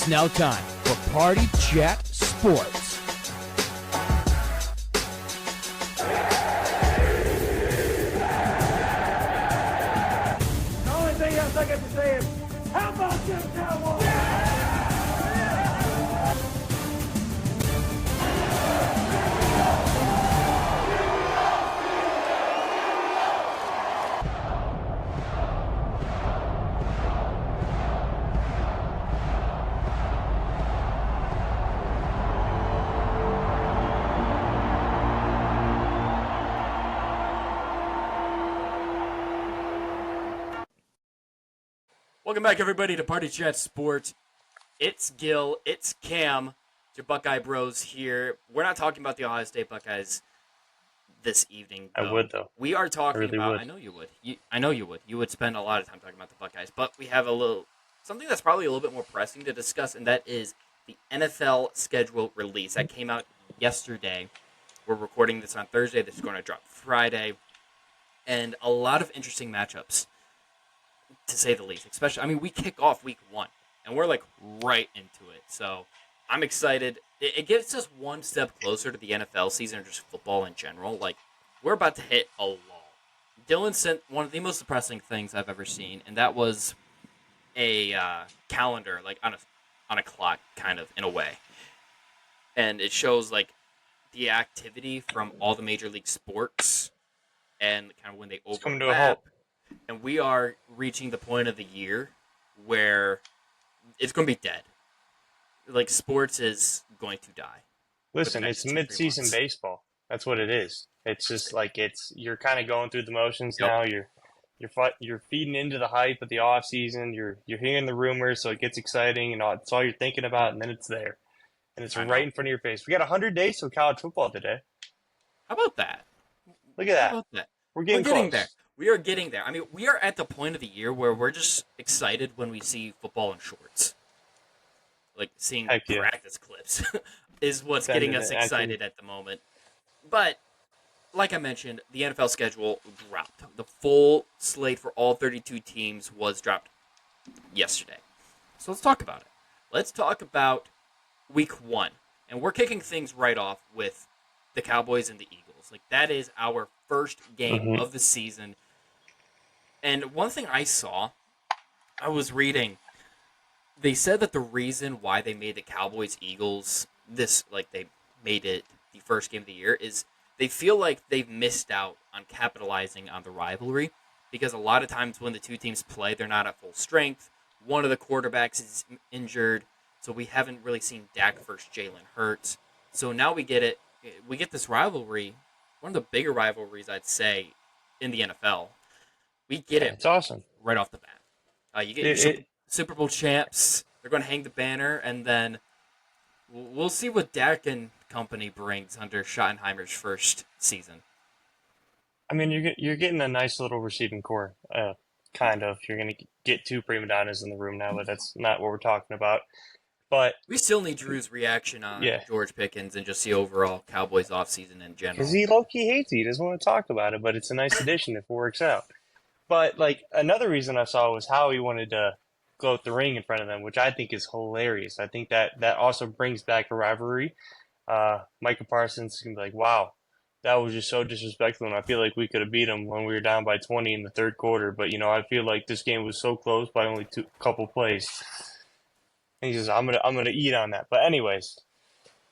It's now time for Party Chat Sports. The only thing else I got to say is, how about them Cowboys? Welcome back, everybody, to Party Chat Sports. It's Gill, it's Cam, it's your Buckeye Bros here. We're not talking about the Ohio State Buckeyes this evening, though. I would, though. We are talking really about. would. I know you would. I know you would. You would spend a lot of time talking about the Buckeyes, but we have something that's probably a little bit more pressing to discuss, and that is the NFL schedule release that came out yesterday. We're recording this on Thursday. This is going to drop Friday, and a lot of interesting matchups, to say the least. Especially, we kick off week 1, and we're right into it. So I'm excited. It gets us one step closer to the NFL season, or just football in general. We're about to hit a lull. Dylan sent one of the most depressing things I've ever seen, and that was a calendar, on a clock, kind of, in a way. And it shows the activity from all the major league sports and kind of when they overlap. It's coming to a halt. And we are reaching the point of the year where it's going to be dead. Sports is going to die. Listen, it's mid-season baseball. That's what it is. It's just you're kind of going through the motions now. You're feeding into the hype of the off season. You're hearing the rumors, so it gets exciting. It's all you're thinking about, and then it's there, and it's right in front of your face. We got 100 days till college football today. How about that? Look at that. How about that? We're getting there. We are getting there. We are at the point of the year where we're just excited when we see football in shorts. Seeing practice clips is what's getting us excited at the moment. But, like I mentioned, the NFL schedule dropped. The full slate for all 32 teams was dropped yesterday. So let's talk about it. Let's talk about week 1. And we're kicking things right off with the Cowboys and the Eagles. That is our first game of the season. And one thing I saw, I was reading, they said that the reason why they made the Cowboys-Eagles they made it the first game of the year is they feel like they've missed out on capitalizing on the rivalry, because a lot of times when the two teams play, they're not at full strength. One of the quarterbacks is injured, so we haven't really seen Dak versus Jalen Hurts. So now we get it. We get this rivalry, one of the bigger rivalries, I'd say, in the NFL. We get it. It's awesome. Right off the bat. You get Super Bowl champs. They're going to hang the banner, and then we'll see what Dak and company brings under Schottenheimer's first season. You're getting a nice little receiving core, kind of. You're going to get 2 prima donnas in the room now, but that's not what we're talking about. But we still need Drew's reaction on George Pickens and just the overall Cowboys offseason in general. Because he low-key hates it. He doesn't want to talk about it, but it's a nice addition if it works out. But, another reason I saw was how he wanted to gloat the ring in front of them, which I think is hilarious. I think that also brings back a rivalry. Micah Parsons is going to be like, wow, that was just so disrespectful, and I feel like we could have beat them when we were down by 20 in the third quarter. But, I feel like this game was so close by only couple plays. And he says, I'm gonna eat on that. But anyways,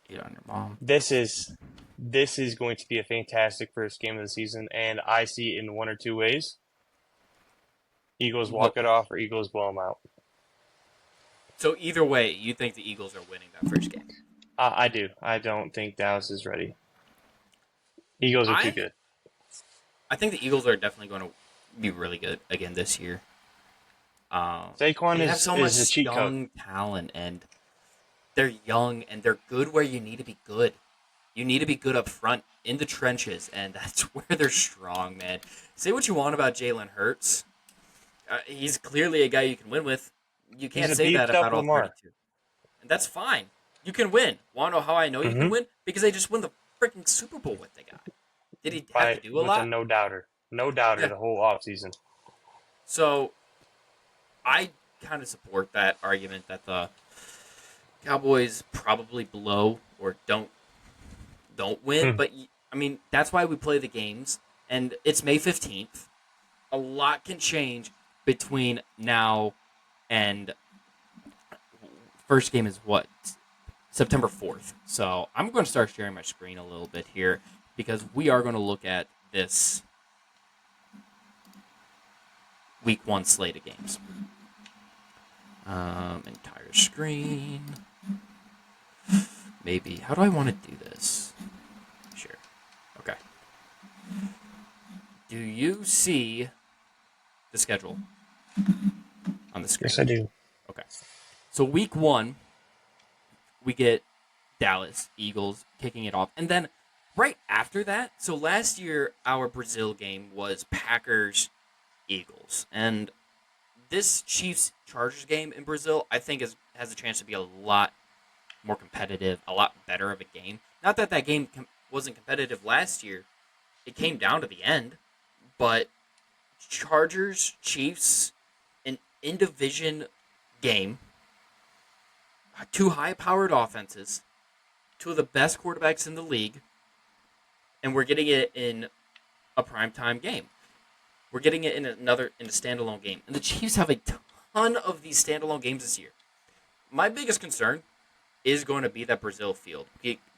eat on your mom. This is going to be a fantastic first game of the season, and I see it in one or two ways. Eagles walk it off, or Eagles blow them out. So either way, you think the Eagles are winning that first game? I do. I don't think Dallas is ready. Eagles are too good. I think the Eagles are definitely going to be really good again this year. Saquon they have so much a cheat young talent, and they're young, and they're good where you need to be good. You need to be good up front in the trenches, and that's where they're strong, man. Say what you want about Jalen Hurts. He's clearly a guy you can win with. You can't say that about all 32. And that's fine. You can win. Want to know how I know you can win? Because they just won the freaking Super Bowl with the guy. Did he have to do a lot? No doubter. No doubter the whole offseason. So I kind of support that argument that the Cowboys probably blow or don't win, but I mean that's why we play the games, and it's May 15th. A lot can change between now and first game is what? September 4th. So I'm going to start sharing my screen a little bit here because we are going to look at this week 1 slate of games. Entire screen. Maybe. How do I want to do this? Sure. Okay. Do you see the schedule on the screen? Yes, I do. Okay. So week 1, we get Dallas Eagles kicking it off. And then right after that, so last year our Brazil game was Packers Eagles. And this Chiefs Chargers game in Brazil, I think has a chance to be a lot more competitive, a lot better of a game. Not that that game wasn't competitive last year. It came down to the end, but Chargers, Chiefs, an in-division game, 2 high-powered offenses, 2 of the best quarterbacks in the league, and we're getting it in a primetime game. We're getting it in a standalone game. And the Chiefs have a ton of these standalone games this year. My biggest concern is going to be that Brazil field.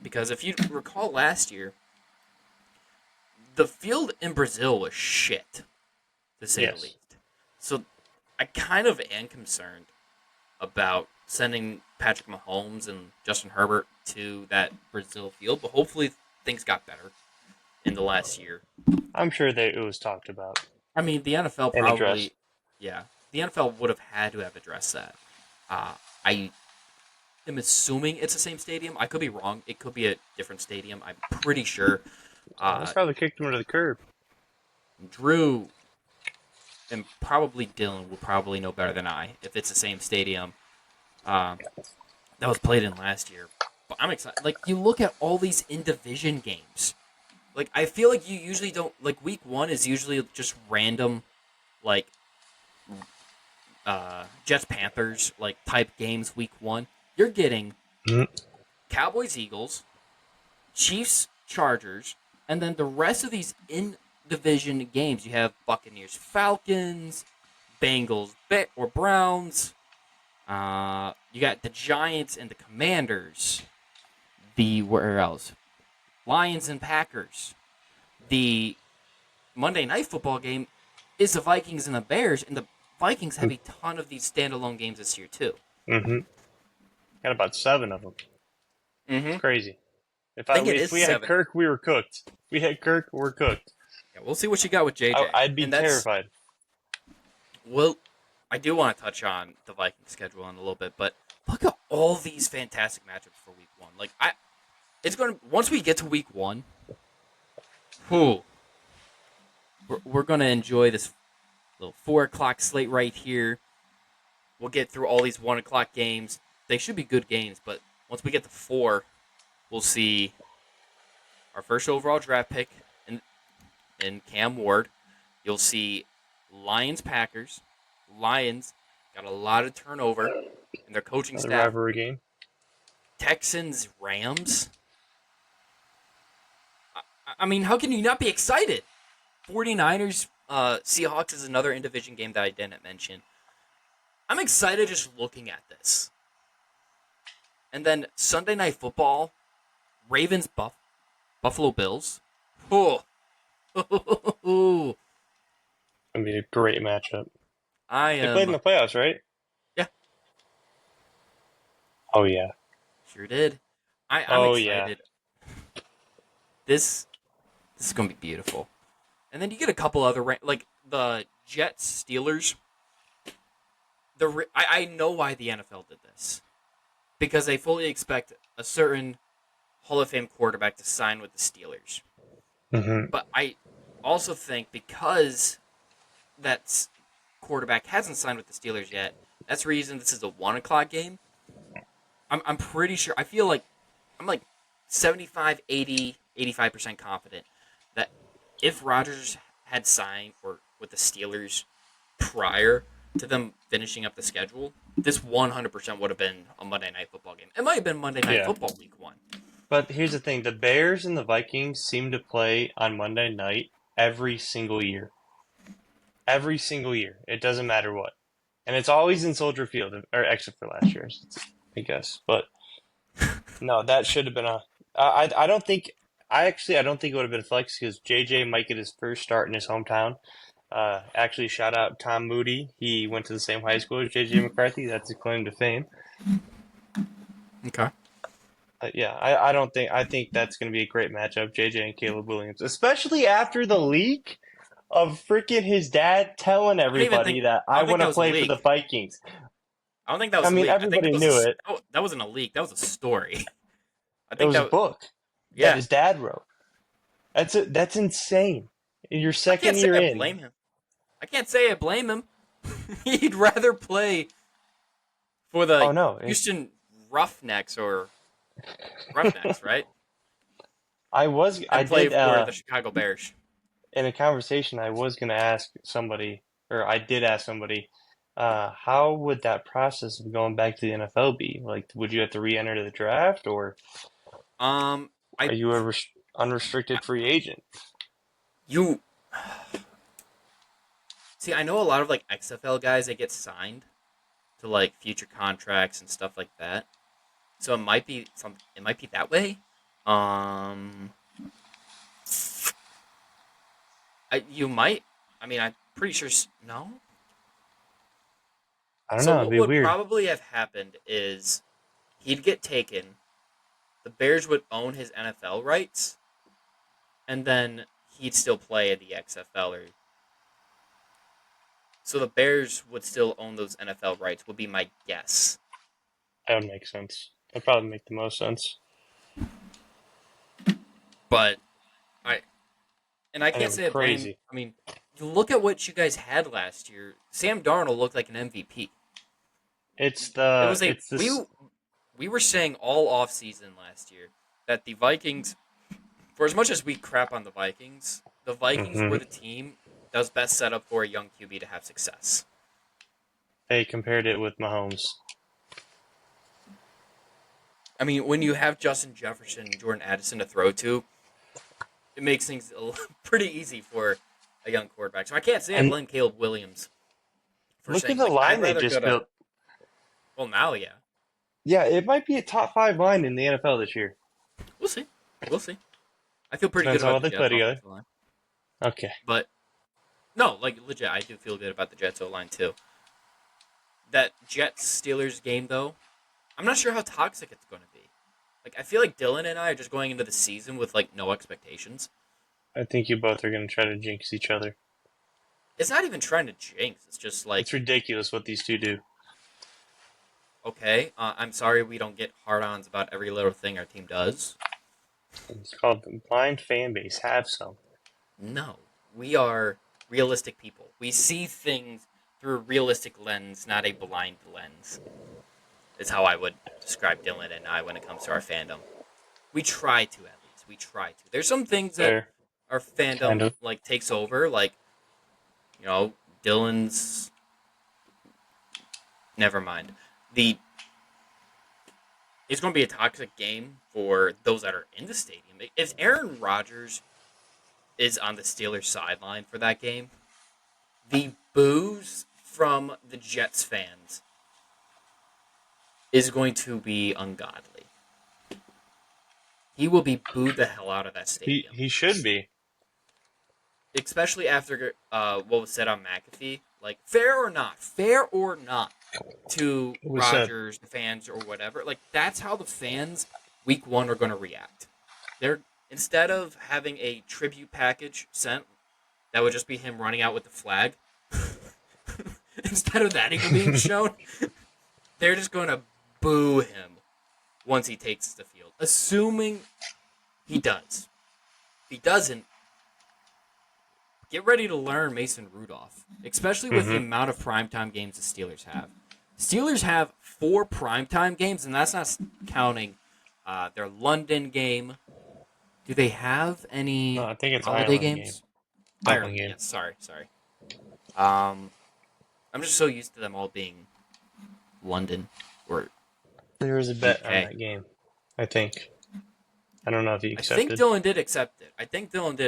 Because if you recall last year, the field in Brazil was shit, to say the least. So I kind of am concerned about sending Patrick Mahomes and Justin Herbert to that Brazil field, but hopefully things got better in the last year. I'm sure that it was talked about. I mean, the NFL probably, the NFL would have had to have addressed that. I am assuming it's the same stadium. I could be wrong. It could be a different stadium. I'm pretty sure. That's probably kicked him to the curb. Drew and probably Dylan will probably know better than I if it's the same stadium that was played in last year. But I'm excited. Like, you look at all these in-division games. Like, I feel like you usually don't... Like, week 1 is usually just random, like, Jets-Panthers, like, type games week 1. You're getting Cowboys-Eagles, Chiefs-Chargers, and then the rest of these in-division games. You have Buccaneers-Falcons, Bengals-Browns. You got the Giants and the Commanders. Where else? Lions and Packers. The Monday Night Football game is the Vikings and the Bears, and the Vikings have a ton of these standalone games this year, too. Mm-hmm. Got about 7 of them. Mm-hmm. It's crazy. If we 7. had Kirk, we were cooked. If we had Kirk, we're cooked. Yeah, we'll see what you got with JJ. I'd be terrified. Well, I do want to touch on the Vikings schedule in a little bit, but look at all these fantastic matchups for week 1. Like, it's going to, once we get to week 1, we're going to enjoy this little 4 o'clock slate right here. We'll get through all these 1 o'clock games. They should be good games, but once we get to 4, we'll see our first overall draft pick in Cam Ward. You'll see Lions-Packers. Lions got a lot of turnover in their coaching Another staff. rivalry game. Texans-Rams. I mean, how can you not be excited? 49ers, Seahawks is another in-division game that I didn't mention. I'm excited just looking at this. And then Sunday Night Football, Ravens, Buffalo Bills. Oh. Gonna be a great matchup. They played in the playoffs, right? Yeah. Oh, yeah. Sure did. I'm excited. Yeah. This is going to be beautiful. And then you get a couple other, like the Jets, Steelers. I know why the NFL did this. Because they fully expect a certain Hall of Fame quarterback to sign with the Steelers. Mm-hmm. But I also think because that quarterback hasn't signed with the Steelers yet, that's the reason this is a 1 o'clock game. I'm pretty sure. I feel like I'm like 75, 80, 85% confident that if Rodgers had signed with the Steelers prior, to them finishing up the schedule, this 100% would have been a Monday Night Football game. It might have been Monday Night Football Week 1. But here's the thing. The Bears and the Vikings seem to play on Monday night every single year. Every single year. It doesn't matter what. And it's always in Soldier Field, or except for last year, I guess. But no, that should have been a. I don't think. I don't think it would have been a flex because JJ might get his first start in his hometown. Actually, shout out Tom Moody. He went to the same high school as JJ McCarthy. That's his claim to fame. Okay. Yeah, I don't think. I think that's going to be a great matchup, JJ and Caleb Williams, especially after the leak of freaking his dad telling everybody that I want to play for the Vikings. I don't think that was. I mean, everybody knew it. That wasn't a leak. That was a story. I think it was a book. Yeah, that his dad wrote. That's insane. Your second year in. Blame him. I can't say I blame him. He'd rather play for the Houston Roughnecks, right? I played for the Chicago Bears. In a conversation, I was going to ask somebody, or I did ask somebody, how would that process of going back to the NFL be? Like, would you have to re-enter the draft, or are you a unrestricted free agent? See, I know a lot of like XFL guys that get signed to like future contracts and stuff like that. So it might be that way. I'm pretty sure. No. I don't know. It'd be what would weird. probably have happened is he'd get taken. The Bears would own his NFL rights, and then he'd still play at the XFL. So the Bears would still own those NFL rights, would be my guess. That would make sense. That'd probably make the most sense. But I can't say crazy. Blame. I mean, look at what you guys had last year. Sam Darnold looked like an MVP. We were saying all off season last year that the Vikings, for as much as we crap on the Vikings were the team that was best set up for a young QB to have success. They compared it with Mahomes. I mean, when you have Justin Jefferson and Jordan Addison to throw to, it makes things pretty easy for a young quarterback. So I can't say I blame Caleb Williams for look saying, at the line they just built. Well, now, yeah. Yeah, it might be a top 5 line in the NFL this year. We'll see. I feel pretty good about the Jets offensive line. Okay. But, no, like, legit, I do feel good about the Jets O-line, too. That Jets-Steelers game, though, I'm not sure how toxic it's going to be. Like, I feel like Dylan and I are just going into the season with, like, no expectations. I think you both are going to try to jinx each other. It's not even trying to jinx. It's just, like... It's ridiculous what these two do. Okay, I'm sorry we don't get hard-ons about every little thing our team does. It's called the blind fan base. Have some. No, we are realistic people. We see things through a realistic lens, not a blind lens. Is how I would describe Dylan and I when it comes to our fandom. We try to, at least. We try to. There's some things that our fandom like takes over, like, you know, Dylan's... Never mind. It's going to be a toxic game for those that are in the stadium. If Aaron Rodgers is on the Steelers sideline for that game, the boos from the Jets fans is going to be ungodly. He will be booed the hell out of that stadium. He should be. Especially after what was said on McAfee. Like, fair or not to Rodgers, the fans, or whatever. Like, that's how the fans week 1 are going to react. They're, instead of having a tribute package sent, that would just be him running out with the flag. Instead of that even being shown, they're just going to boo him once he takes the field. Assuming he does. If he doesn't, get ready to learn Mason Rudolph, especially with the amount of primetime games the Steelers have. Steelers have 4 primetime games, and that's not counting their London game. Do they have any I think it's holiday games? Ireland game. Yes, sorry. I'm just so used to them all being London or There was a bet UK. on that game, I think. I don't know if he accepted. I think Dylan did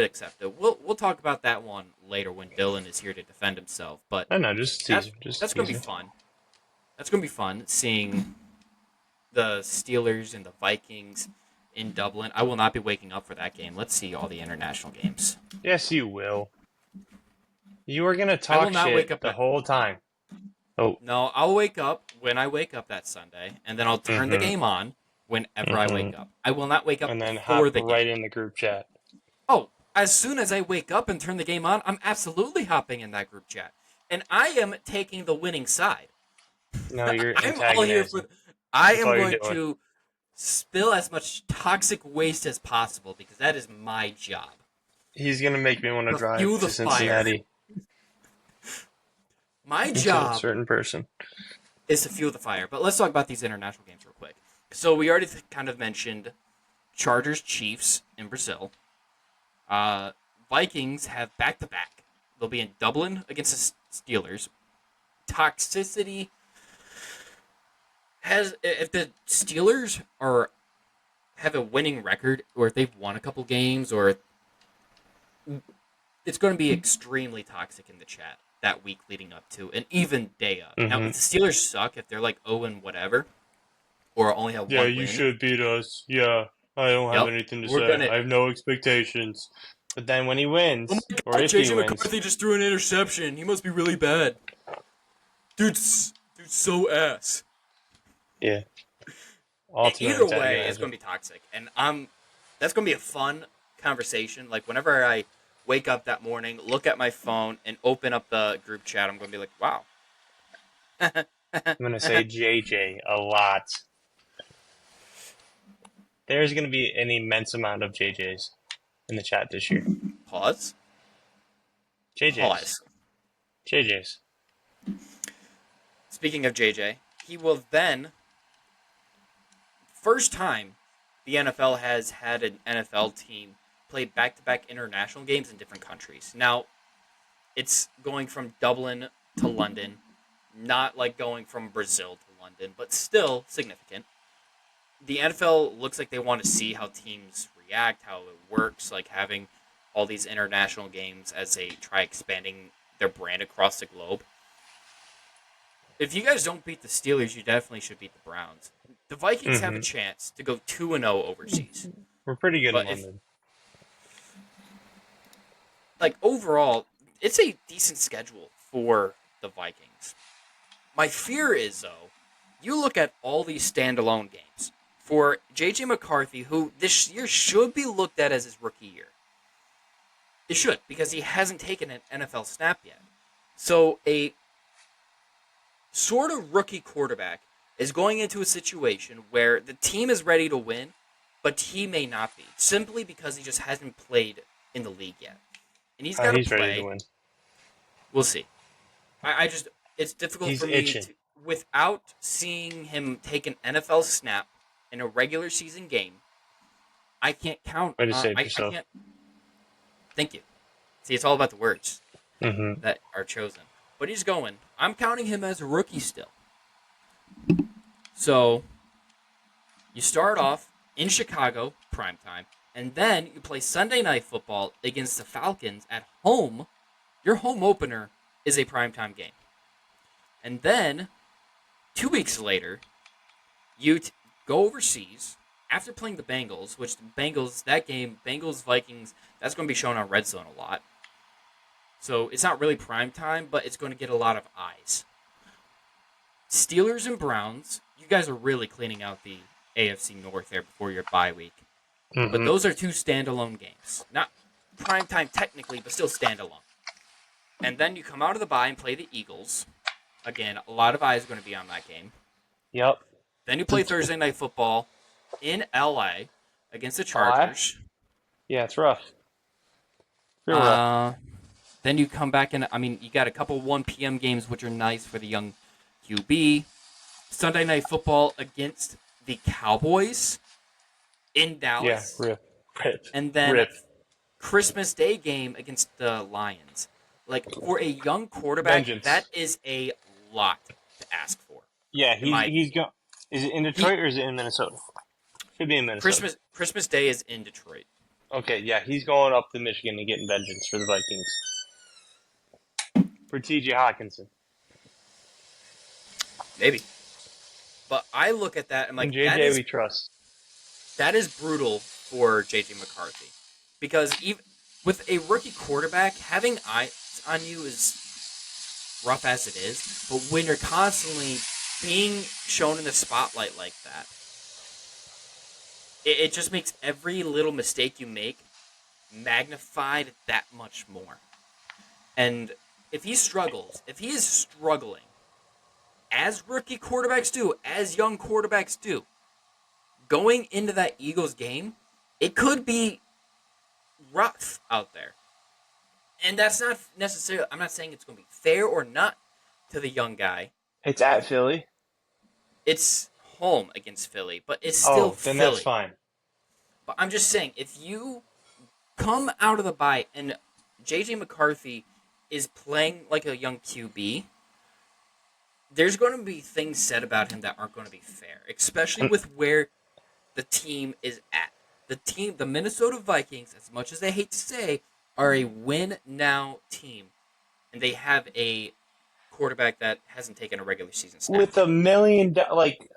accept it. We'll talk about that one later when Dylan is here to defend himself. But I know, just teaser. That's going to be fun. That's going to be fun seeing the Steelers and the Vikings in Dublin. I will not be waking up for that game. Let's see all the international games. Yes, you will. You are going to talk shit the whole time. Oh. No, I'll wake up when I wake up that Sunday, and then I'll turn the game on whenever I wake up. I will not wake up and then before hop the game. right in the group chat. Oh, as soon as I wake up and turn the game on, I'm absolutely hopping in that group chat. And I am taking the winning side. No, you're I'm all here for. I am going to spill as much toxic waste as possible because that is my job. He's going to make me want to drive to Cincinnati. My job certain person is to fuel the fire. But let's talk about these international games real quick. So we already kind of mentioned Chargers, Chiefs in Brazil. Vikings have back-to-back. They'll be in Dublin against the Steelers. Toxicity if the Steelers have a winning record, or if they've won a couple games, or it's going to be extremely toxic in the chat that week leading up to, and even day up. Now, if the Steelers suck, if they're like 0 and whatever, or only have one win. Yeah, you should beat us. Yeah, I don't have anything to say. I have no expectations. But then when he wins, or if he wins... JJ McCarthy just threw an interception. He must be really bad. Dude's so ass. Yeah. Either way, it's going to be toxic. And that's going to be a fun conversation. Like, whenever I wake up that morning, look at my phone, and open up the group chat, I'm going to be like, wow. I'm going to say JJ a lot. There's going to be an immense amount of JJs in the chat this year. Pause. JJs. Pause. JJs. Speaking of JJ, he will then... First time the NFL has had an NFL team play back-to-back international games in different countries. Now, it's going from Dublin to London, not like going from Brazil to London, but still significant. The NFL looks like they want to see how teams react, how it works, like having all these international games as they try expanding their brand across the globe. If you guys don't beat the Steelers, you definitely should beat the Browns. The Vikings have a chance to go 2-0 overseas. We're pretty good in London. Like, overall, it's a decent schedule for the Vikings. My fear is, though, you look at all these standalone games. For J.J. McCarthy, who this year should be looked at as his rookie year. It should, because he hasn't taken an NFL snap yet. So, a sort of rookie quarterback is going into a situation where the team is ready to win, but he may not be, simply because he just hasn't played in the league yet. And he's got to play. Ready to win. We'll see. It's difficult for me to, without seeing him take an NFL snap in a regular season game. I can't count. Way to save yourself. I can't. Thank you. See, it's all about the words that are chosen. But he's going. I'm counting him as a rookie still. So, you start off in Chicago, primetime, and then you play Sunday Night Football against the Falcons at home. Your home opener is a primetime game. And then, 2 weeks later, you go overseas after playing the Bengals, which the Bengals, that game, Bengals-Vikings, that's going to be shown on Red Zone a lot. So, it's not really primetime, but it's going to get a lot of eyes. Steelers and Browns, you guys are really cleaning out the AFC North there before your bye week. But those are two standalone games. Not primetime technically, but still standalone. And then you come out of the bye and play the Eagles. Again, a lot of eyes are going to be on that game. Yep. Then you play Thursday Night Football in LA against the Chargers. Yeah, it's rough. Real rough. Then you come back and, you got a couple 1 p.m. games, which are nice for the young QB. Sunday Night Football against the Cowboys in Dallas. Yeah, rip. And then Christmas Day game against the Lions. Like, for a young quarterback, that is a lot to ask for. Yeah, he's going. Is it in Detroit or is it in Minnesota? Should be in Minnesota. Christmas Day is in Detroit. Okay, yeah, he's going up to Michigan and getting vengeance for the Vikings. For T.J. Hawkinson. Maybe. But I look at that and like, JJ we trust. That is brutal for J.J. McCarthy. Because even with a rookie quarterback, having eyes on you is rough as it is. But when you're constantly being shown in the spotlight like that, it just makes every little mistake you make magnified that much more. And if he is struggling, as rookie quarterbacks do, as young quarterbacks do, going into that Eagles game, it could be rough out there. And that's not necessarily, I'm not saying it's going to be fair or not to the young guy. It's at Philly. It's home against Philly, but it's still Philly. Then that's fine. But I'm just saying, if you come out of the bye and J.J. McCarthy is playing like a young QB, there's going to be things said about him that aren't going to be fair, especially with where the team is at. The Minnesota Vikings, as much as they hate to say, are a win-now team, and they have a quarterback that hasn't taken a regular season snap. With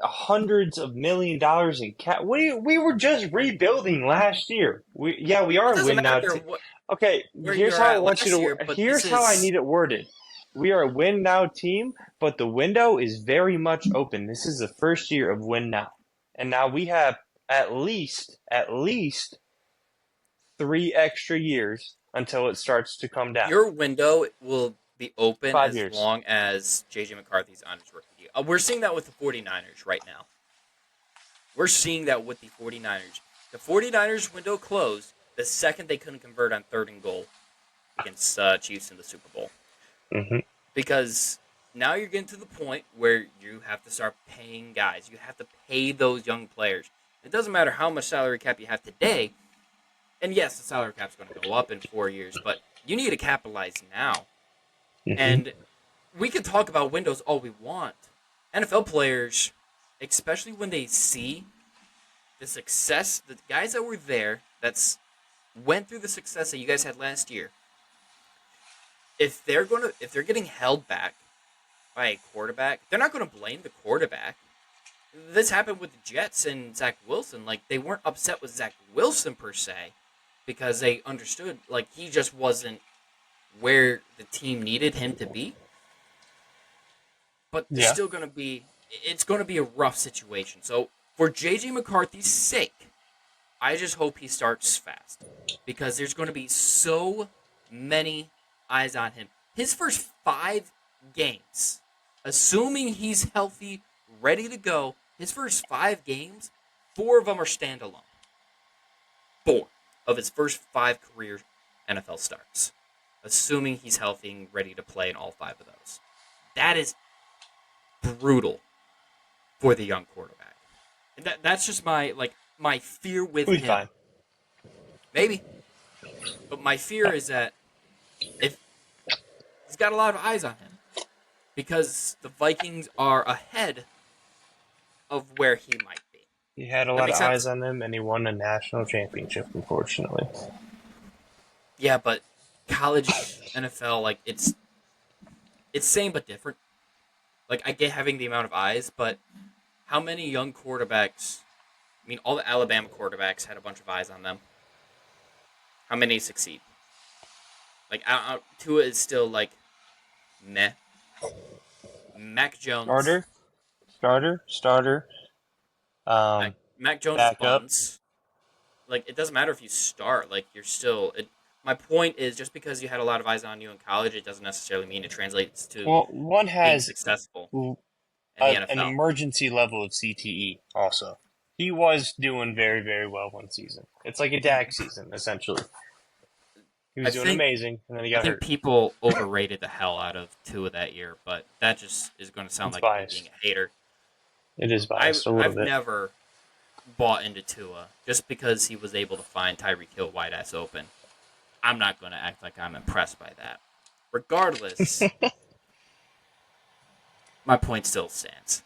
hundreds of $1 million in cap. We were just rebuilding last year. We are a win-now team. Okay, here's how I want you to. Here's how I need it worded. We are a win-now team, but the window is very much open. This is the first year of win-now. And now we have at least 3 extra years until it starts to come down. Your window will be open 5 as years. long as J.J. McCarthy's on his rookie deal. We're seeing that with the 49ers right now. We're seeing that with the 49ers. The 49ers window closed the second they couldn't convert on 3rd and goal against Chiefs in the Super Bowl. Mm-hmm. Because now you're getting to the point where you have to start paying guys. You have to pay those young players. It doesn't matter how much salary cap you have today. And yes, the salary cap's going to go up in 4 years, but you need to capitalize now. Mm-hmm. And we can talk about windows all we want. NFL players, especially when they see the success, the guys that were there, that's went through the success that you guys had last year. If they're getting held back by a quarterback, they're not going to blame the quarterback. This happened with the Jets and Zach Wilson. Like, they weren't upset with Zach Wilson per se, because they understood, like, he just wasn't where the team needed him to be. But it's still going to be a rough situation. So for J.J. McCarthy's sake, I just hope he starts fast, because there's going to be so many eyes on him. His first 5 games, assuming he's healthy, ready to go, his first 5 games, 4 of them are standalone. 4 of his first 5 career NFL starts, assuming he's healthy and ready to play in all 5 of those. That is brutal for the young quarterback. And that's just my fear with him. Fine. Maybe. But my fear is that if he's got a lot of eyes on him, because the Vikings are ahead of where he might be. He had a lot of eyes on them, and he won a national championship, unfortunately. Yeah, but college NFL, like, it's same but different. Like, I get having the amount of eyes, but how many young quarterbacks? I mean, all the Alabama quarterbacks had a bunch of eyes on them. How many succeed? Like, Tua is still, like, meh. Mac Jones. Starter. Mac Jones is buns. Like, it doesn't matter if you start. Like, you're still... my point is, just because you had a lot of eyes on you in college, it doesn't necessarily mean it translates to one has being successful in the NFL. An emergency level of CTE also. He was doing very, very well one season. It's like a Dak season, essentially. He was doing amazing, and then he got hurt. I think people overrated the hell out of Tua that year, but that just is going to sound like me being a hater. It is biased a little bit. I've never bought into Tua just because he was able to find Tyreek Hill wide ass open. I'm not going to act like I'm impressed by that. Regardless, my point still stands.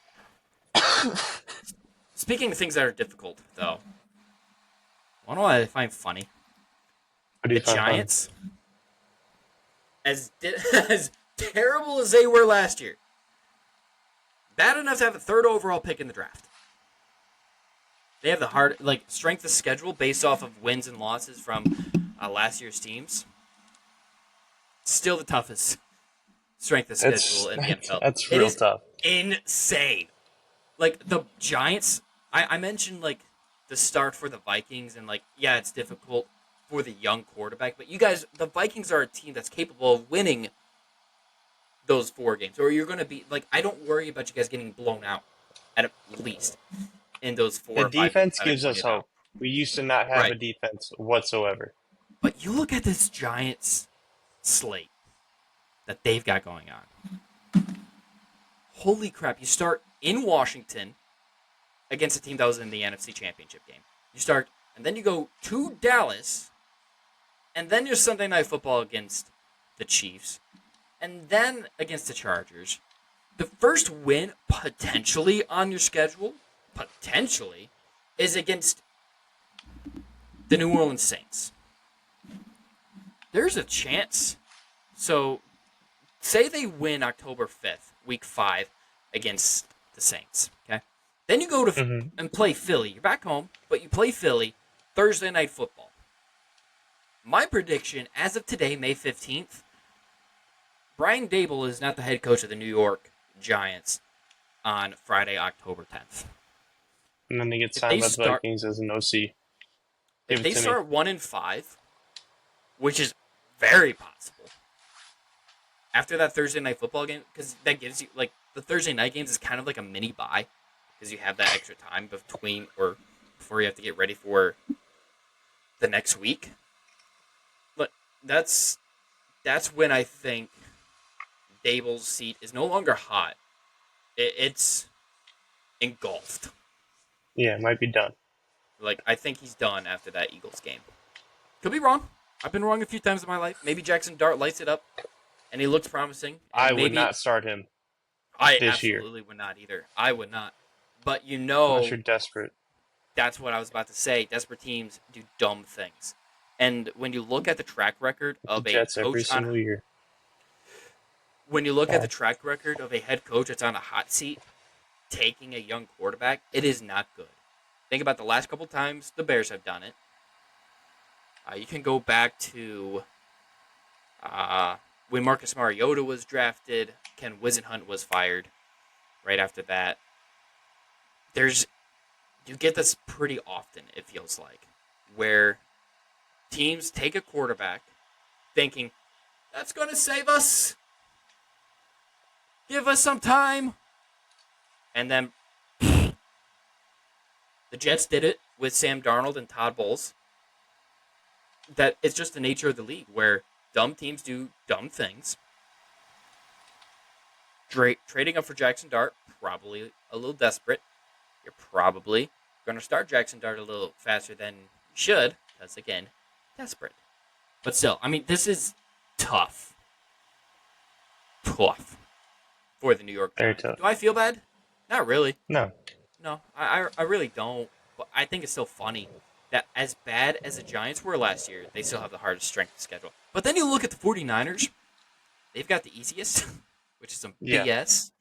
Speaking of things that are difficult, though, one of what I find funny, the Giants, as terrible as they were last year, bad enough to have a 3rd overall pick in the draft. They have the strength of schedule based off of wins and losses from last year's teams. Still the toughest strength of schedule in the NFL. That's real tough. Insane. Like, the Giants, I mentioned, like, the start for the Vikings, and, like, yeah, it's difficult for the young quarterback, but you guys, the Vikings are a team that's capable of winning those 4 games, or you're going to be, like, I don't worry about you guys getting blown out, at least, in those 4 or 5 The defense games gives us hope. We used to not have a defense whatsoever. But you look at this Giants slate that they've got going on. Holy crap, you start in Washington against a team that was in the NFC Championship game. You start, and then you go to Dallas, and then your Sunday Night Football against the Chiefs, and then against the Chargers. The first win, potentially, on your schedule, is against the New Orleans Saints. There's a chance. So, say they win October 5th, week 5, against the Saints, okay? Then you go to and play Philly. You're back home, but you play Philly Thursday Night Football. My prediction, as of today, May 15th, Brian Daboll is not the head coach of the New York Giants on Friday, October 10th. And then they get signed by the Vikings as an OC. If they start 1-5, which is very possible, after that Thursday Night Football game, because that gives you, like, the Thursday night games is kind of like a mini bye, because you have that extra time between, or before you have to get ready for the next week. But that's when I think Daboll's seat is no longer hot. It's engulfed. Yeah, it might be done. Like, I think he's done after that Eagles game. Could be wrong. I've been wrong a few times in my life. Maybe Jackson Dart lights it up, and he looks promising. I would not start him this year. I absolutely would not either. I would not. But you know... Unless you're desperate. That's what I was about to say. Desperate teams do dumb things. And when you look at the track record of a Jets coach every single year. When you look at the track record of a head coach that's on a hot seat, taking a young quarterback, it is not good. Think about the last couple times the Bears have done it. You can go back to when Marcus Mariota was drafted, Ken Wisenhunt was fired right after that. You get this pretty often, it feels like, where teams take a quarterback thinking, that's going to save us. Give us some time. And then the Jets did it with Sam Darnold and Todd Bowles. That it's just the nature of the league where dumb teams do dumb things. Trading up for Jackson Dart, probably a little desperate. You're probably going to start Jackson Dart a little faster than you should, because, again, desperate. But still, I mean, this is tough. Tough for the New York Giants. Very tough. Do I feel bad? Not really. No, I really don't. But I think it's still funny that as bad as the Giants were last year, they still have the hardest strength of schedule. But then you look at the 49ers, they've got the easiest, which is some BS.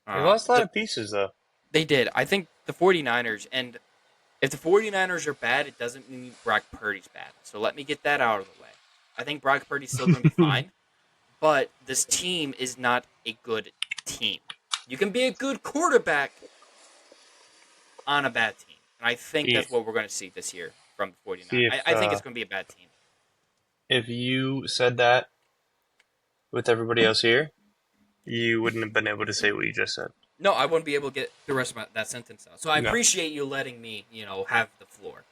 They lost a lot of pieces, though. They did. I think the 49ers, and if the 49ers are bad, it doesn't mean Brock Purdy's bad. So let me get that out of the way. I think Brock Purdy's still going to be fine, but this team is not a good team. You can be a good quarterback on a bad team. And I think that's what we're going to see this year from the 49ers. I think it's going to be a bad team. If you said that with everybody else here, you wouldn't have been able to say what you just said. No, I wouldn't be able to get the rest of that sentence out. So I appreciate you letting me, have the floor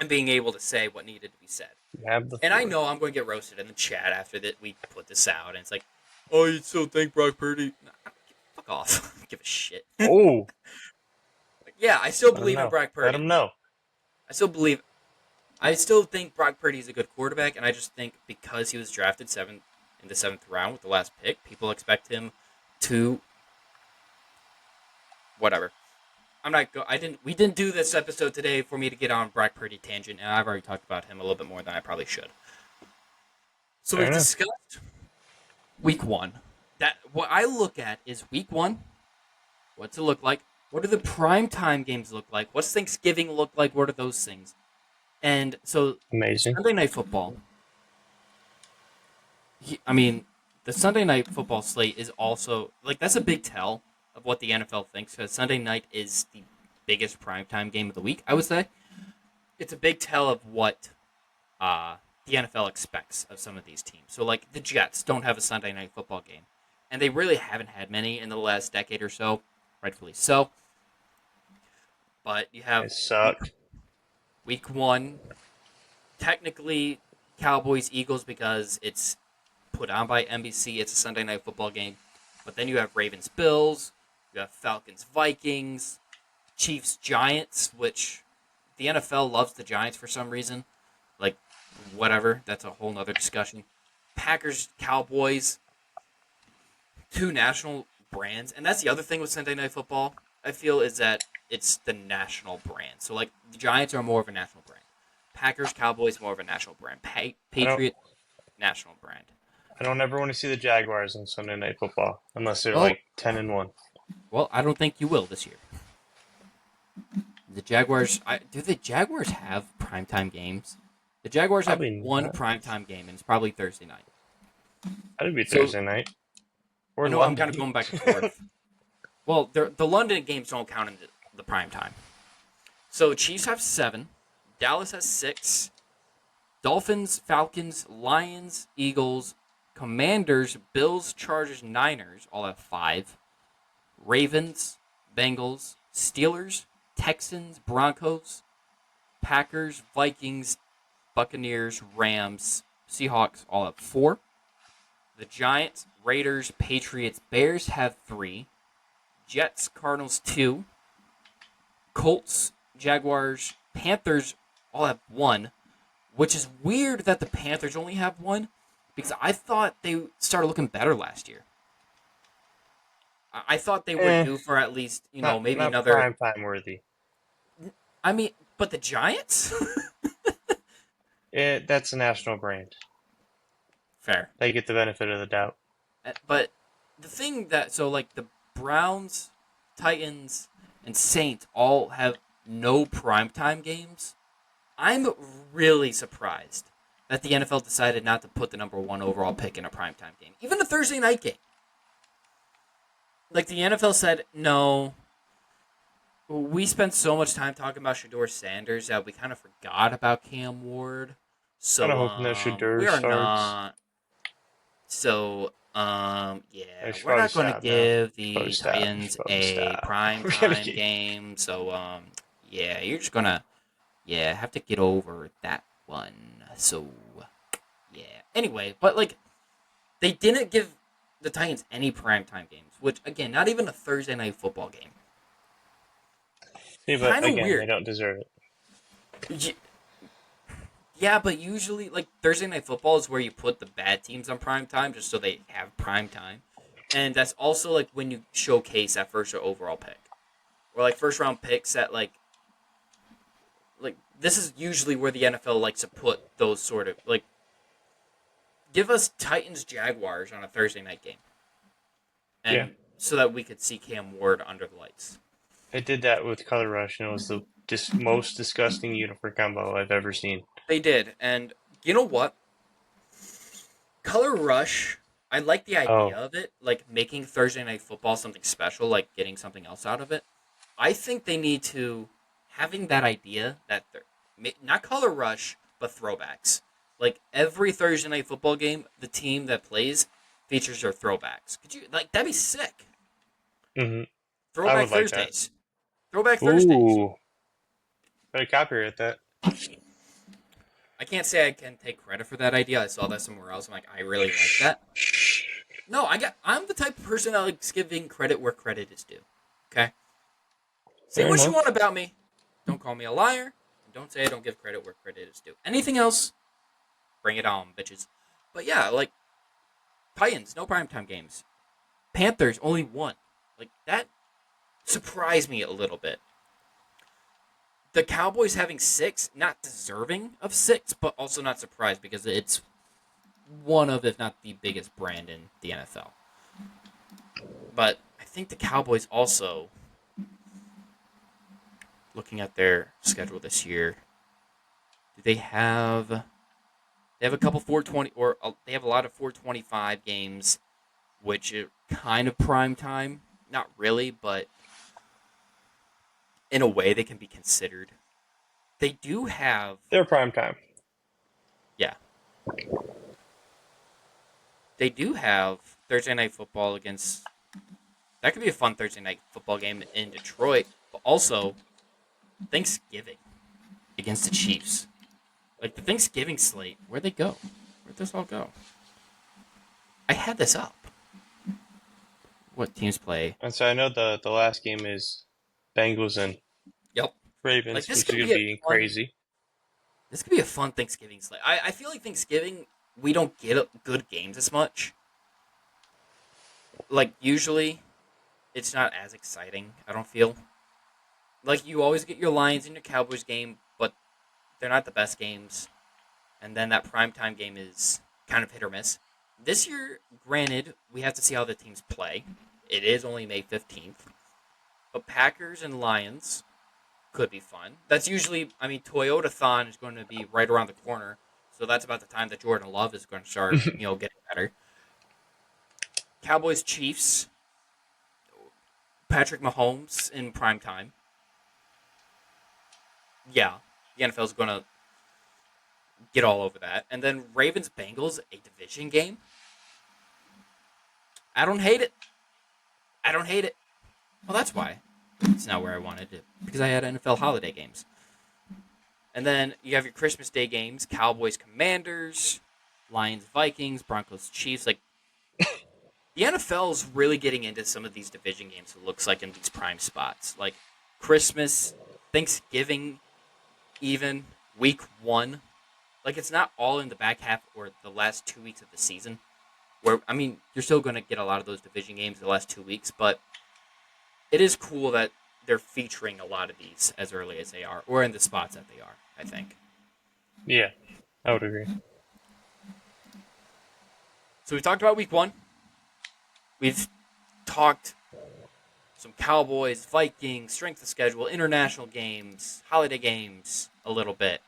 and being able to say what needed to be said. You have the floor. And I know I'm going to get roasted in the chat after that we put this out. And it's like, oh, you still think Brock Purdy? No, fuck off. I don't give a shit. Oh. Yeah, I still believe in Brock Purdy. Let him know. I still think Brock Purdy is a good quarterback, and I just think because he was drafted in the 7th round with the last pick, people expect him to whatever. We didn't do this episode today for me to get on Brock Purdy tangent, and I've already talked about him a little bit more than I probably should. So we've discussed week 1. That what I look at is week 1. What's it look like? What do the primetime games look like? What's Thanksgiving look like? What are those things? And so amazing Sunday Night Football. The Sunday Night Football slate is also that's a big tell of what the NFL thinks, because Sunday night is the biggest primetime game of the week, I would say. It's a big tell of what the NFL expects of some of these teams. So, the Jets don't have a Sunday Night Football game, and they really haven't had many in the last decade or so, rightfully so. But you have week 1, technically Cowboys-Eagles because it's put on by NBC. It's a Sunday Night Football game. But then you have Ravens-Bills. You have Falcons-Vikings, Chiefs-Giants, which the NFL loves the Giants for some reason. Whatever. That's a whole nother discussion. Packers-Cowboys, 2 national brands. And that's the other thing with Sunday Night Football, I feel, is that it's the national brand. So, the Giants are more of a national brand. Packers-Cowboys, more of a national brand. Patriot, national brand. I don't ever want to see the Jaguars on Sunday Night Football unless they're 10-1. Well, I don't think you will this year. The Jaguars, do the Jaguars have primetime games? The Jaguars have one primetime game, and it's probably Thursday night. That'd be Thursday night. Or no, I'm kind of going back and forth. Well, the London games don't count in the primetime. So Chiefs have 7, Dallas has 6, Dolphins, Falcons, Lions, Eagles, Commanders, Bills, Chargers, Niners all have 5. Ravens, Bengals, Steelers, Texans, Broncos, Packers, Vikings, Buccaneers, Rams, Seahawks all have 4. The Giants, Raiders, Patriots, Bears have 3. Jets, Cardinals 2. Colts, Jaguars, Panthers all have 1, which is weird that the Panthers only have 1, because I thought they started looking better last year. I thought they would do for at least, maybe not another prime time worthy. But the Giants? That's a national brand. Fair. They get the benefit of the doubt. But the thing the Browns, Titans, and Saints all have no primetime games. I'm really surprised that the NFL decided not to put the number 1 overall pick in a primetime game. Even a Thursday night game. The NFL said, no, we spent so much time talking about Shedeur Sanders that we kind of forgot about Cam Ward. So, hoping that Shedeur we are starts. not. So, we're not going to give the Titans a primetime game. So, you're just going to, have to get over that one. So, yeah. Anyway, but, they didn't give the Titans any primetime games, which, again, not even a Thursday night football game. Yeah, but kind of weird. They don't deserve it. Yeah, but usually, Thursday night football is where you put the bad teams on primetime just so they have primetime. And that's also, when you showcase that first overall pick. Or, first round picks at, this is usually where the NFL likes to put those sort of, give us Titans-Jaguars on a Thursday night game. And so that we could see Cam Ward under the lights. They did that with Color Rush, and it was the most disgusting uniform combo I've ever seen. They did, and you know what? Color Rush, I like the idea of it, making Thursday Night Football something special, getting something else out of it. I think they need to, having that idea, that they're, not Color Rush, but throwbacks. Every Thursday Night Football game, the team that plays features their throwbacks. Could you, that'd be sick. Mm-hmm. Throwback Thursdays. Throwback Ooh. Thursdays. Better copyright that. I can't say I can take credit for that idea. I saw that somewhere else. I'm I really like that. No, I'm the type of person that likes giving credit where credit is due. Okay? Say what you want about me. Don't call me a liar. And don't say I don't give credit where credit is due. Anything else, bring it on, bitches. But yeah, Titans, no primetime games. Panthers only won. Like, that surprised me a little bit. The Cowboys having 6, not deserving of 6, but also not surprised because it's one of, if not the biggest brand in the NFL. But I think the Cowboys also, looking at their schedule this year, they have a couple 420, or they have a lot of 425 games, which are kind of prime time. Not really, but in a way they can be considered. They do have... They're prime time. Yeah. They do have Thursday Night Football against... That could be a fun Thursday Night Football game in Detroit, but also Thanksgiving against the Chiefs. Like, the Thanksgiving slate, where'd they go? Where'd this all go? I had this up. What teams play? And so I know the last game is Bengals and Ravens, like, which is going to be crazy. This could be a fun Thanksgiving slate. I feel like Thanksgiving, we don't get good games as much. Like, usually, it's not as exciting, I don't feel. Like, you always get your Lions and your Cowboys game, but they're not the best games. And then that primetime game is kind of hit or miss. This year, granted, we have to see how the teams play. It is only May 15th. But Packers and Lions could be fun. That's usually, Toyota-thon is going to be right around the corner. So that's about the time that Jordan Love is going to start, getting better. Cowboys-Chiefs. Patrick Mahomes in primetime. Yeah, the NFL is going to get all over that. And then Ravens-Bengals, a division game. I don't hate it. Well, that's why. It's not where I wanted it, because I had NFL holiday games. And then you have your Christmas Day games, Cowboys-Commanders, Lions-Vikings, Broncos-Chiefs. Like, the NFL is really getting into some of these division games, it looks like, in these prime spots. Like, Christmas, Thanksgiving, even, week 1. Like, it's not all in the back half or the last 2 weeks of the season. Where, you're still going to get a lot of those division games the last 2 weeks, but it is cool that they're featuring a lot of these as early as they are, or in the spots that they are, I think. Yeah, I would agree. So we talked about week 1. We've talked some Cowboys, Vikings, strength of schedule, international games, holiday games, a little bit.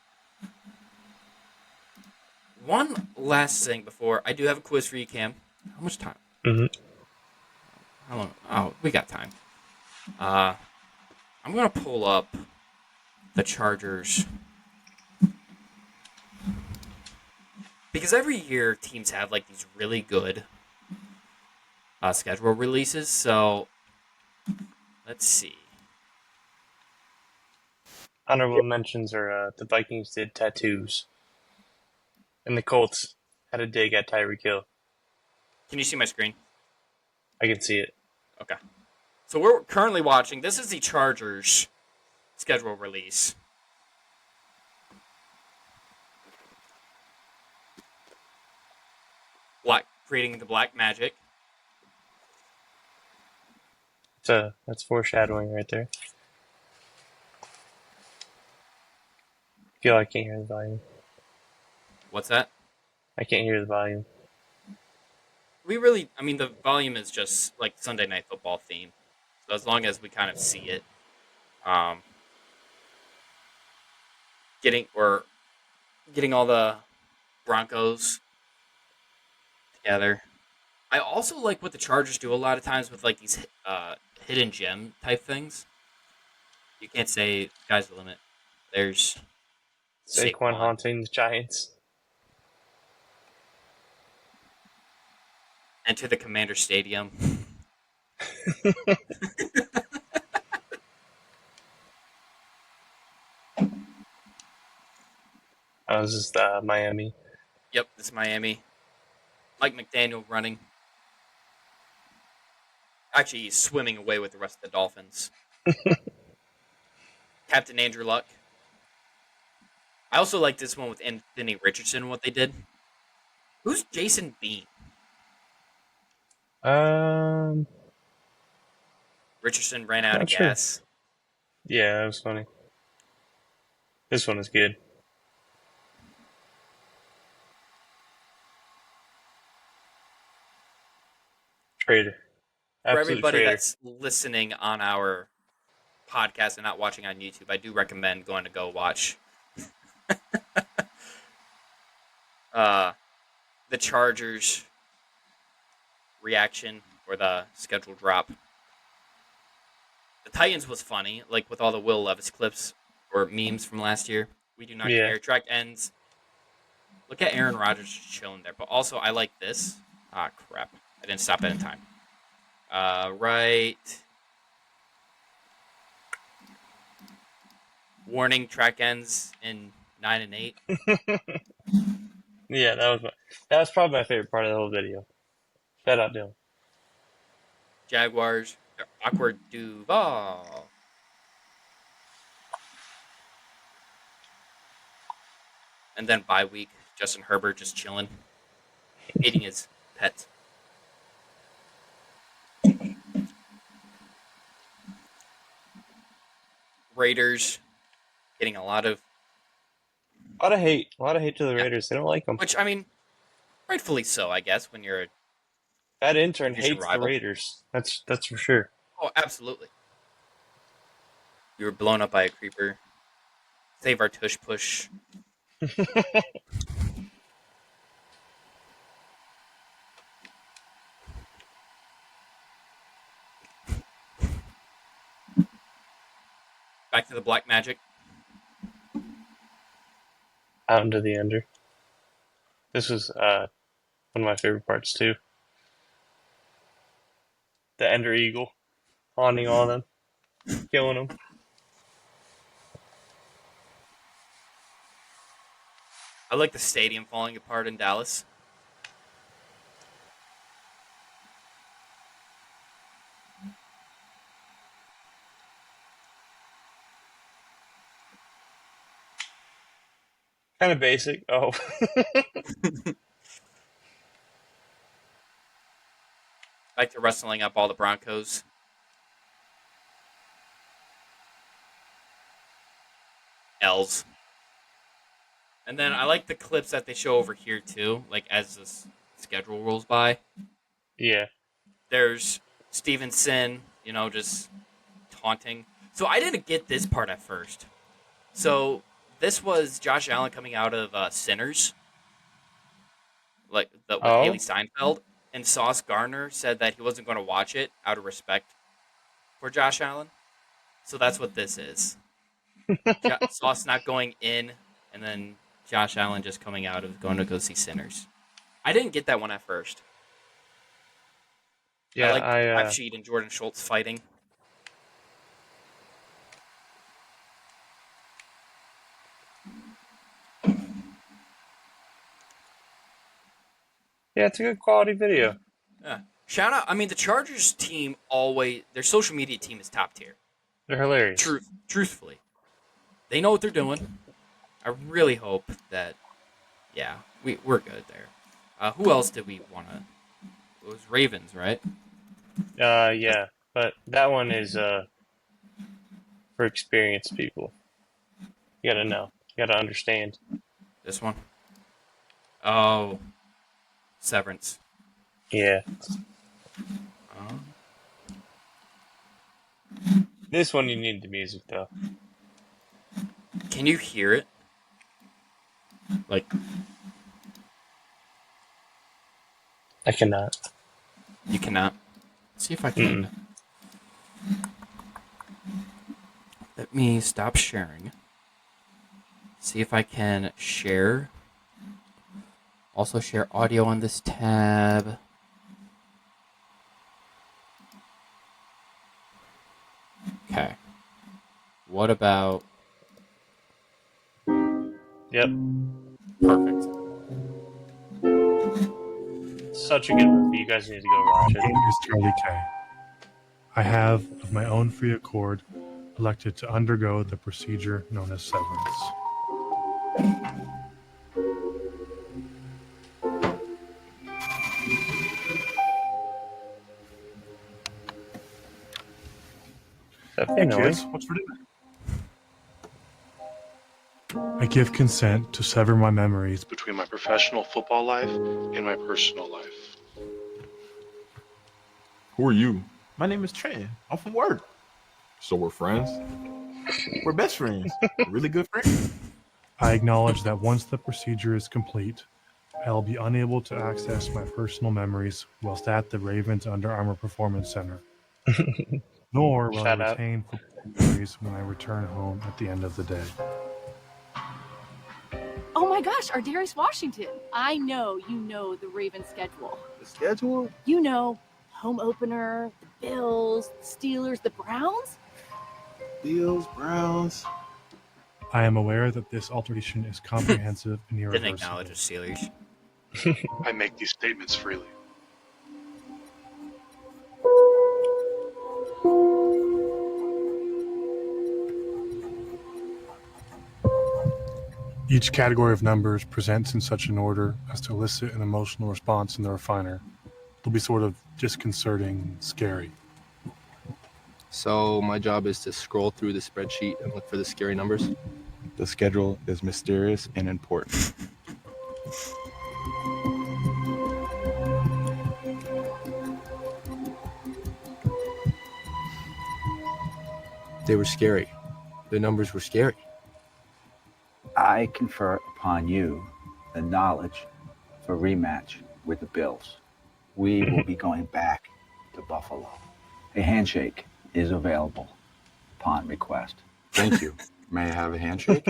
One last thing before I do have a quiz for you, Cam. How much time? How long? Oh, we got time. I'm gonna pull up the Chargers because every year teams have like these really good schedule releases. So let's see. Honorable mentions are the Vikings did tattoos, and the Colts had a dig at Tyreek Hill. Can you see my screen? I can see it. Okay. So we're currently watching. This is the Chargers schedule release. Creating the black magic. That's foreshadowing right there. I feel I can't hear the volume. What's that? I can't hear the volume. The volume is just like Sunday Night Football theme. So as long as we kind of see it, getting all the Broncos together. I also like what the Chargers do a lot of times with like these hidden gem type things. You can't say sky's the limit. There's Saquon haunting the Giants. Enter the Commander Stadium. Oh, this is Miami. Yep, this is Miami. Mike McDaniel running. Actually, he's swimming away with the rest of the Dolphins. Captain Andrew Luck. I also like this one with Anthony Richardson, what they did. Who's Jason Bean? Richardson ran out of Not sure. gas. Yeah, that was funny. This one is good. Traitor. For Absolute everybody traitor. that's listening on our podcast and not watching on YouTube, I do recommend going to go watch the Chargers reaction or the schedule drop. The Titans was funny, like with all the Will Levis clips or memes from last year. We do not care. Track ends. Look at Aaron Rodgers just chilling there. But also, I like this. Ah, crap. I didn't stop it in time. Right. Warning, track ends in 9 and 8. Yeah, that was probably my favorite part of the whole video. Shout out Dylan. Jaguars, awkward Duval. And then bye week, Justin Herbert just chilling, eating his pets. Raiders getting a lot of hate. A lot of hate to the Raiders. They don't like them. Which, I mean, rightfully so, I guess, when you're that intern hates rival. the Raiders. That's for sure. Oh, absolutely. You were blown up by a creeper. Save our tush push. Back to the black magic. Out into the ender. This was one of my favorite parts too. The Ender Eagle haunting on them, killing them. I like the stadium falling apart in Dallas. Kind of basic. Oh. Back to wrestling up all the Broncos. L's. And then I like the clips that they show over here too, like as this schedule rolls by. Yeah. There's Stevenson, just taunting. So I didn't get this part at first. So this was Josh Allen coming out of Sinners, with Haley Steinfeld, and Sauce Gardner said that he wasn't going to watch it out of respect for Josh Allen. So that's what this is. Sauce not going in, and then Josh Allen just coming out of going to go see Sinners. I didn't get that one at first. Yeah, I like Sheed and Jordan Schultz fighting. Yeah, it's a good quality video. Yeah. Shout out. I mean, the Chargers team their social media team is top tier. They're hilarious. Truthfully. They know what they're doing. I really hope that, we're good there. Who else did we want to? It was Ravens, right? Yeah, but that one is for experienced people. You gotta know. You gotta understand. This one? Oh. Severance. Yeah. This one you need the music though. Can you hear it? I cannot. You cannot. Let's see if I can. Let me stop sharing. See if I can share. Also share audio on this tab. Okay. What about... Yep. Perfect. Such a good movie. You guys need to go watch My name it. is Charlie K. I have, of my own free accord, elected to undergo the procedure known as severance. Hey kids, what's for dinner? I give consent to sever my memories between my professional football life and my personal life. Who are you? My name is Trent. I'm from work. So we're friends? We're best friends. Really good friends. I acknowledge that once the procedure is complete, I'll be unable to access my personal memories whilst at the Ravens Under Armour Performance Center. Nor will I retain football memories when I return home at the end of the day. Oh my gosh, our Darius Washington. I know you know the Ravens schedule. The schedule? You know, home opener, the Bills, the Steelers, the Browns. Bills, Browns. I am aware that this alteration is comprehensive and irreversible. Didn't acknowledge the Steelers. I make these statements freely. Each category of numbers presents in such an order as to elicit an emotional response in the refiner. It'll be sort of disconcerting, scary. So my job is to scroll through the spreadsheet and look for the scary numbers? The schedule is mysterious and important. They were scary. The numbers were scary. I confer upon you the knowledge for rematch with the Bills. We will be going back to Buffalo. A handshake is available upon request. Thank you. May I have a handshake?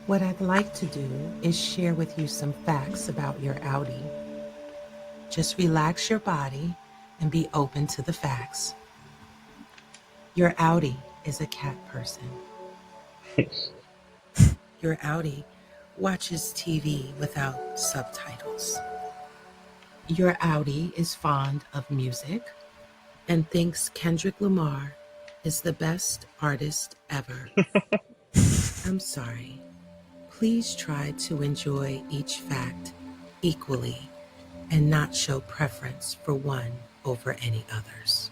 What I'd like to do is share with you some facts about your Audi. Just relax your body and be open to the facts. Your Audi is a cat person. Your Audi watches TV without subtitles. Your Audi is fond of music and thinks Kendrick Lamar is the best artist ever. I'm sorry. Please try to enjoy each fact equally and not show preference for one over any others.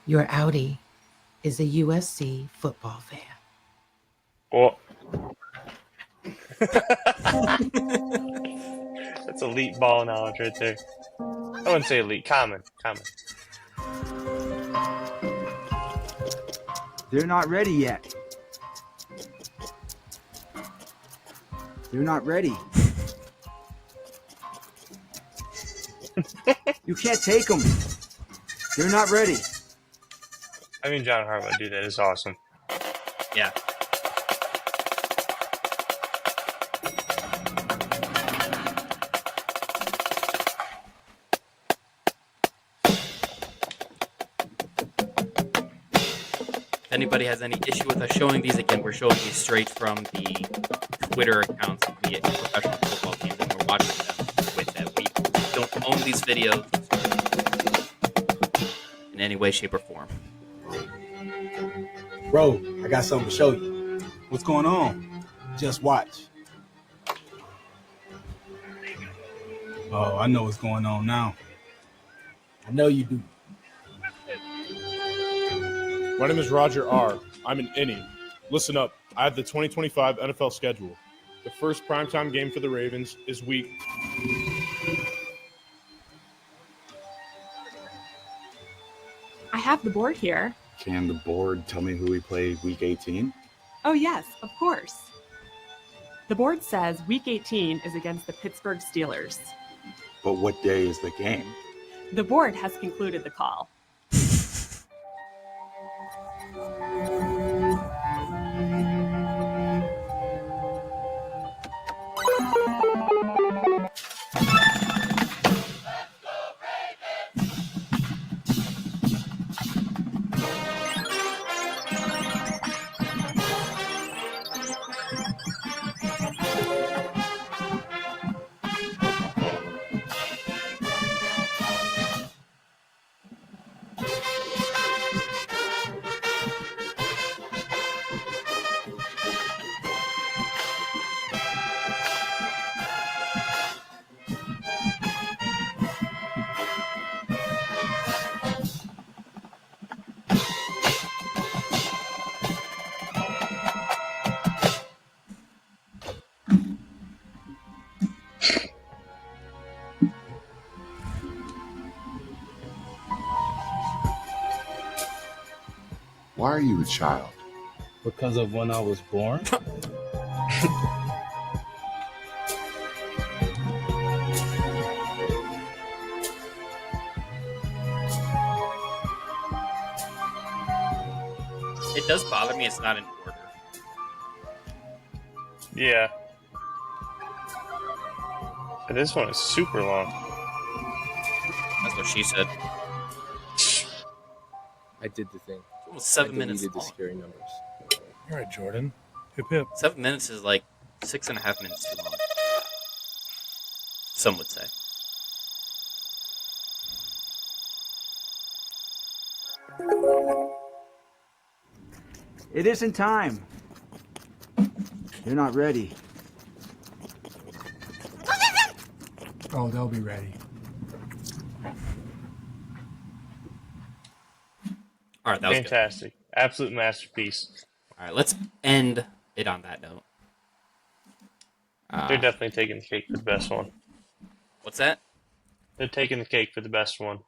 Your Audi is a USC football fan. Well, that's elite ball knowledge right there. I wouldn't say elite, common. They're not ready yet. They're not ready. You can't take them. They're not ready. I mean, John Harbaugh do that is awesome. Yeah. If anybody has any issue with us showing these, again, we're showing these straight from the Twitter accounts of the professional football teams, and we're watching them with them. We don't own these videos in any way, shape, or form. Bro, I got something to show you. What's going on? Just watch. Oh, I know what's going on now. I know you do. My name is Roger R. I'm an innie. Listen up. I have the 2025 NFL schedule. The first primetime game for the Ravens is week. I have the board here. Can the board tell me who we play week 18? Oh, yes, of course. The board says week 18 is against the Pittsburgh Steelers. But what day is the game? The board has concluded the call. Why are you a child? Because of when I was born? It does bother me it's not in order. Yeah. And this one is super long. That's what she said. I did the thing. It's almost 7 minutes I deleted the long. scary numbers. All right, Jordan. Hip hip. 7 minutes is like 6.5 minutes too long. Some would say. It isn't time. You're not ready. Oh, they'll be ready. All right, that was fantastic. Good. Absolute masterpiece. All right, let's end it on that note. They're definitely taking the cake for the best one. What's that? They're taking the cake for the best one.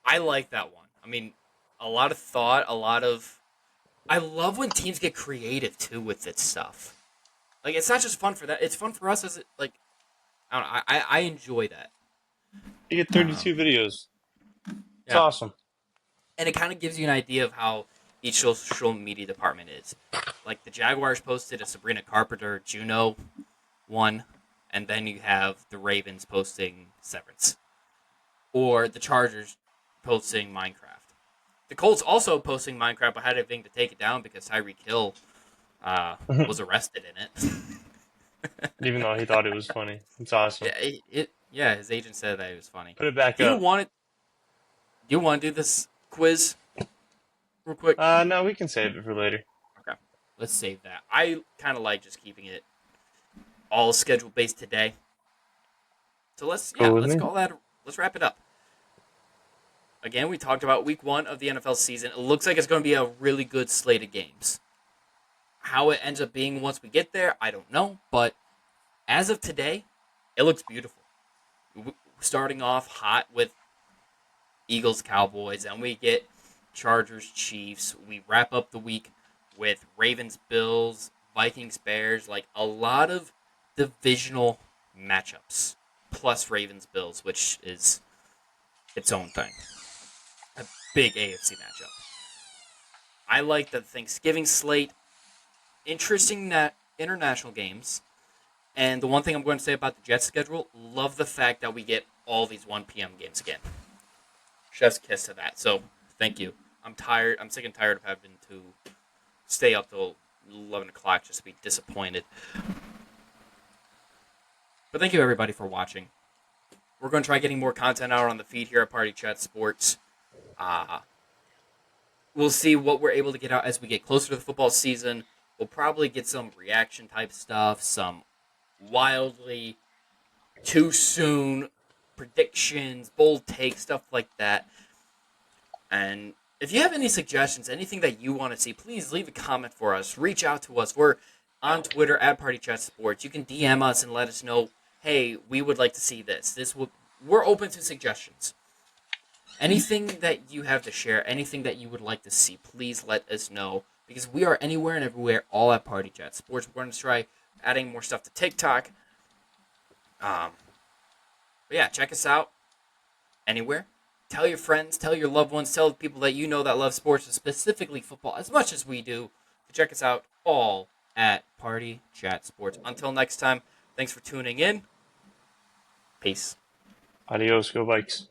I like that one. I mean, a lot of thought, I love when teams get creative too with this stuff. Like, it's not just fun for that; it's fun for us as it. Like, I don't know. I enjoy that. You get 32 videos. It's awesome. And it kind of gives you an idea of how each social media department is. Like, the Jaguars posted a Sabrina Carpenter Juno one, and then you have the Ravens posting Severance. Or the Chargers posting Minecraft. The Colts also posting Minecraft, but had everything to take it down because Tyreek Hill was arrested in it. Even though he thought it was funny. It's awesome. Yeah, his agent said that it was funny. Put it back Do up. you want to do this quiz real quick? No, we can save it for later. Okay, let's save that. I kind of like just keeping it all schedule based today. So let's wrap it up. Again, we talked about week 1 of the NFL season. It looks like it's going to be a really good slate of games. How it ends up being once we get there, I don't know. But as of today, it looks beautiful. Starting off hot with Eagles, Cowboys, and we get Chargers, Chiefs. We wrap up the week with Ravens, Bills, Vikings, Bears. Like, a lot of divisional matchups. Plus Ravens, Bills, which is its own thing. A big AFC matchup. I like the Thanksgiving slate. Interesting international games. And the one thing I'm going to say about the Jets schedule, love the fact that we get all these 1 p.m. games again. Chef's kiss to that. So, thank you. I'm tired. I'm sick and tired of having to stay up till 11 o'clock just to be disappointed. But thank you, everybody, for watching. We're going to try getting more content out on the feed here at Party Chat Sports. We'll see what we're able to get out as we get closer to the football season. We'll probably get some reaction-type stuff, some wildly too soon predictions, bold takes, stuff like that. And if you have any suggestions, anything that you want to see, please leave a comment for us. Reach out to us. We're on Twitter at Party Chat Sports. You can DM us and let us know, hey, we would like to see this. We're open to suggestions. Anything that you have to share, anything that you would like to see, please let us know. Because we are anywhere and everywhere, all at Party Chat Sports. We're going to try adding more stuff to TikTok. But yeah, check us out anywhere. Tell your friends, tell your loved ones, tell the people that you know that love sports, and specifically football, as much as we do, to check us out all at Party Chat Sports. Until next time, thanks for tuning in. Peace. Adios, go Vikes.